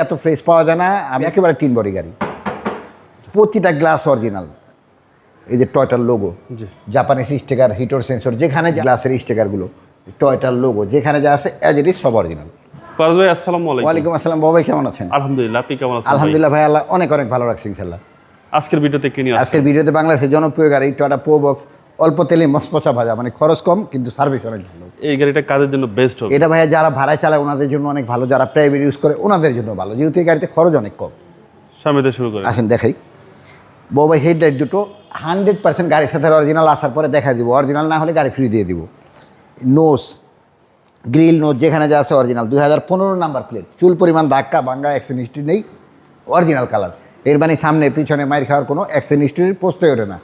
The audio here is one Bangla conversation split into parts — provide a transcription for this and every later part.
এত ফ্রেশ পাওয়া যায় না। আমি একেবারে টিন বডি গাড়ি, প্রতিটা গ্লাস অরিজিনাল। এই যে টয়টার লোগো, জাপানিজ স্টিকার, হিটর সেন্সর, যেখানে গ্লাসের স্টিকারগুলো, টয়টার লোগো যেখানে যা আছে অ্যাজ ইট ইজ সব অরিজিনাল। ফারাজ ভাই আসসালামু আলাইকুম। ওয়ালাইকুম আসসালাম। বাবা ভাই কেমন আছেন? আলহামদুলিল্লাহ, আপনি কেমন আছেন? আলহামদুলিল্লাহ ভাই, আল্লাহ অনেক অনেক ভালো রাখছে ইনশাল্লাহ। আজকের ভিডিওতে কি নিয়ে আজকের ভিডিওতে বাংলাদেশের জনপ্রিয় গাড়ি টয়টা প্রো বক্স, অল্প তেলে মশমশা ভাজা, মানে খরচ কম কিন্তু সার্ভিস অনেক ভালো। এই গাড়িটা কাদের জন্য বেস্ট হবে? এটা ভাইয়া যারা ভাড়ায় চালায় ওনাদের জন্য অনেক ভালো, যারা প্রাইভেট ইউজ করে ওনাদের জন্য ভালো, যেহেতু এই গাড়িতে খরচ অনেক কম। সামনে শুরু করে আসেন দেখাই। বউ ভাই হেডলাইট দুটো 100% গাড়ির সাথে অরিজিনাল আসার পরে দেখাই দিব, অরিজিনাল না হলে গাড়ি ফ্রি দিয়ে দিব। নোজ, গ্রিল নোজ যেখানে যা আছে অরিজিনাল, 2015 নাম্বার প্লেট, চুল পরিমাণ ধাক্কা ভাঙ্গা অ্যাক্সিডেন্ট হিস্ট্রি নেই, অরিজিনাল কালার। এর মানে সামনে পিছনে মাইর খাওয়ার কোনো অ্যাক্সিডেন্ট হিস্ট্রির প্রশ্নই ওঠে না।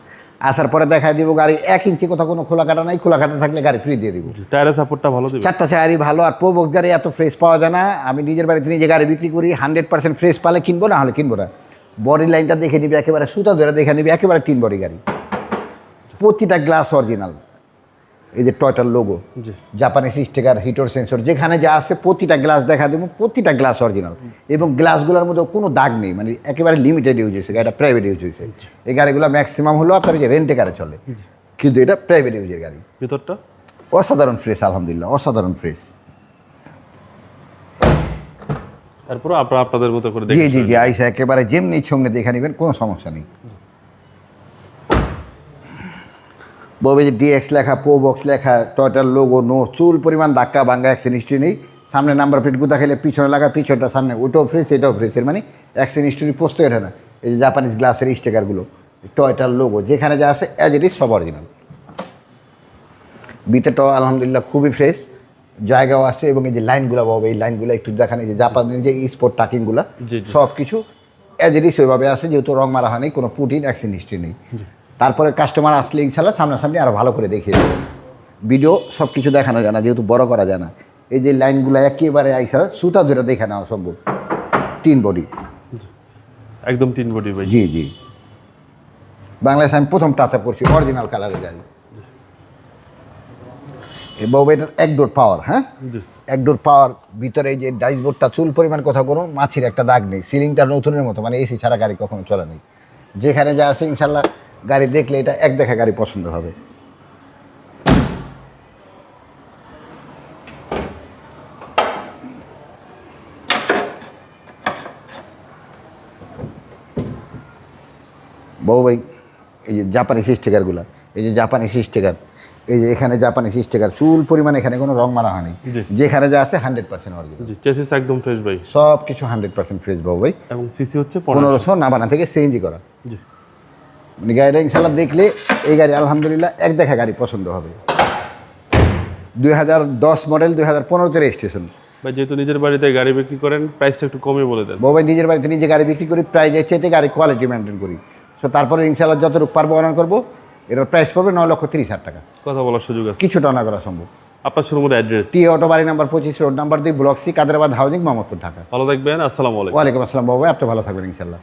আসার পরে দেখাই দিব গাড়ি 1 ইঞ্চি কোথাও কোনো খোলা কাটা নাই, খোলা কাটা থাকলে গাড়ি ফ্রি দিয়ে দিব। টায়ারের সাপোর্টটা ভালো দিবে, 4টা টায়ারই ভালো। আর প্রো বক্স গাড়ি এত ফ্রেশ পাওয়া যায় না। আমি নিজের বাড়িতে নিজে গাড়ি বিক্রি করি, 100% ফ্রেশ পালে কিনবো, না হলে কিনবো না। বডি লাইনটা দেখে নিবি, একেবারে সুতা ধরে দেখে নিবি, একেবারে টিন বডি গাড়ি, প্রতিটা গ্লাস অরিজিনাল। এই যে টয়টার লোগো, জাপানিজ স্টিকার, হিটর সেন্সর, যেখানে যা আছে প্রতিটা গ্লাস দেখা দেবো, প্রতিটা গ্লাস অরিজিনাল। এবং গ্লাসগুলোর মধ্যে কোনো দাগ নেই, মানে একেবারে লিমিটেড ইউজ হয়েছে, গাড়িটা প্রাইভেট ইউজ হয়েছে। এই গাড়িগুলো ম্যাক্সিমাম হলো আপনার যে রেন্টে কারে চলে, কিন্তু এটা প্রাইভেট ইউজের গাড়ি। ভিতরটা অসাধারণ ফ্রেশ, আলহামদুলিল্লাহ অসাধারণ ফ্রেশ। তারপর আপনাদের মতো করে জি জি জি, আইসা একেবারে যেমনি সঙ্গে দেখে নেবেন, কোনো সমস্যা নেই। বলবে যে ডিএক্স লেখা, প্রো বক্স লেখা, টয়টার লোগো, নো চুল পরিমাণ ধাক্কা ভাঙ্গা অ্যাক্সিডেন্ট হিস্ট্রি নেই। সামনে নাম্বার প্লেট গুঁতা খেলে পিছনে লাগা, পিছনটা সামনে, ওইটাও ফ্রেশ এটাও ফ্রেশ। এর মানে অ্যাক্সিডেন্ট হিস্ট্রি পোস্টই ওঠে না। এই যে জাপানিজ গ্লাসের স্টিকারগুলো, টয়টার লোগো যেখানে যা আছে অ্যাজ ইট ইজ সব অরিজিনাল। ভিতরটাও আলহামদুলিল্লাহ খুবই ফ্রেশ, জায়গাও আছে। এবং এই যে লাইনগুলো বাবা, এই লাইনগুলো একটু দেখান, এই যে জাপানের যে স্পোর্ট টাকিংগুলো সব কিছু অ্যাজ ইট ইজ ওইভাবে আছে, যেহেতু রং মারা হয়নি, কোনো পুটিন অ্যাক্সিডেন্ট হিস্ট্রি নেই। তারপরে কাস্টমার আসলে ইনশাল্লাহ সামনাসামনি আরও ভালো করে দেখিয়ে দেবে। ভিডিও সব কিছু দেখানো যায় না, যেহেতু বড় করা যায় না। এই যে লাইনগুলো একেবারে আইসা সুতা ধরে দেখে নেওয়া সম্ভব। টিন বডি, একদম টিন বডি ভাই। জি জি, বাংলাদেশে আমি প্রথম টাচ আপ করছি অরিজিনাল কালারের গাড়ি। এবং এটার একডোর পাওয়ার, হ্যাঁ একডোর পাওয়ার। ভিতরে এই যে ডাইসবোর্ডটা চুল পরিমাণ কথা কোনো মাছির একটা দাগ নেই। সিলিংটা নতুনের মতো, মানে এসি ছাড়া গাড়ি কখনো চলে নেই। যেখানে যা আছে ইনশাল্লাহ গাড়ি দেখলে এটা এক দেখা গাড়ি পছন্দ হবে। বউ ভাই এই যে জাপানিজ স্টিকারগুলো, এই যে জাপানিজ স্টিকার, এই যে এখানে জাপানিজ স্টিকার, চুল পরিমাণ এখানে কোনো রং মারা হয়নি। যেখানে যা আছে 100% অরিজিনাল। চেসিস একদম ফ্রেশ ভাই, সব কিছু 100% ফ্রেশ বাবু ভাই। এবং সিসি হচ্ছে 1500 নাবানা থেকে সিএনজি করা। মানে গাড়িটা ইনশাল্লাহ দেখলে এই গাড়ি আলহামদুলিল্লাহ এক দেখা গাড়ি পছন্দ হবে। 2010 মডেল, 2015-তে রেজিস্ট্রেশন। ভাই যেহেতু নিজের বাড়িতে গাড়ি বিক্রি করেন, প্রাইসটা একটু কমে বলে দেন। বাবু ভাই নিজের বাড়িতে নিজে গাড়ি বিক্রি করি, প্রাইজের চাইতে গাড়ি কোয়ালিটি মেনটেন করি। সো তারপরে ইনশাল্লাহ যতটুকু পারবো অনার করবো। এর প্রাইস পড়বে 9,30,000 টাকা। কথা বলার সুযোগ আছে, কিছুটা অনা করা সম্ভব। আপনার শোরুমের অ্যাড্রেস? টি অটো বাড়ি number 25, road number 2, block C, Kaderabad housing, Mohammadpur, Dhaka. ভালো থাকবেন, আসসালামু আলাইকুম। ওয়ালাইকুম আসসালাম বাবু ভাই, আপনি ভালো থাকবেন ইনশাল্লাহ।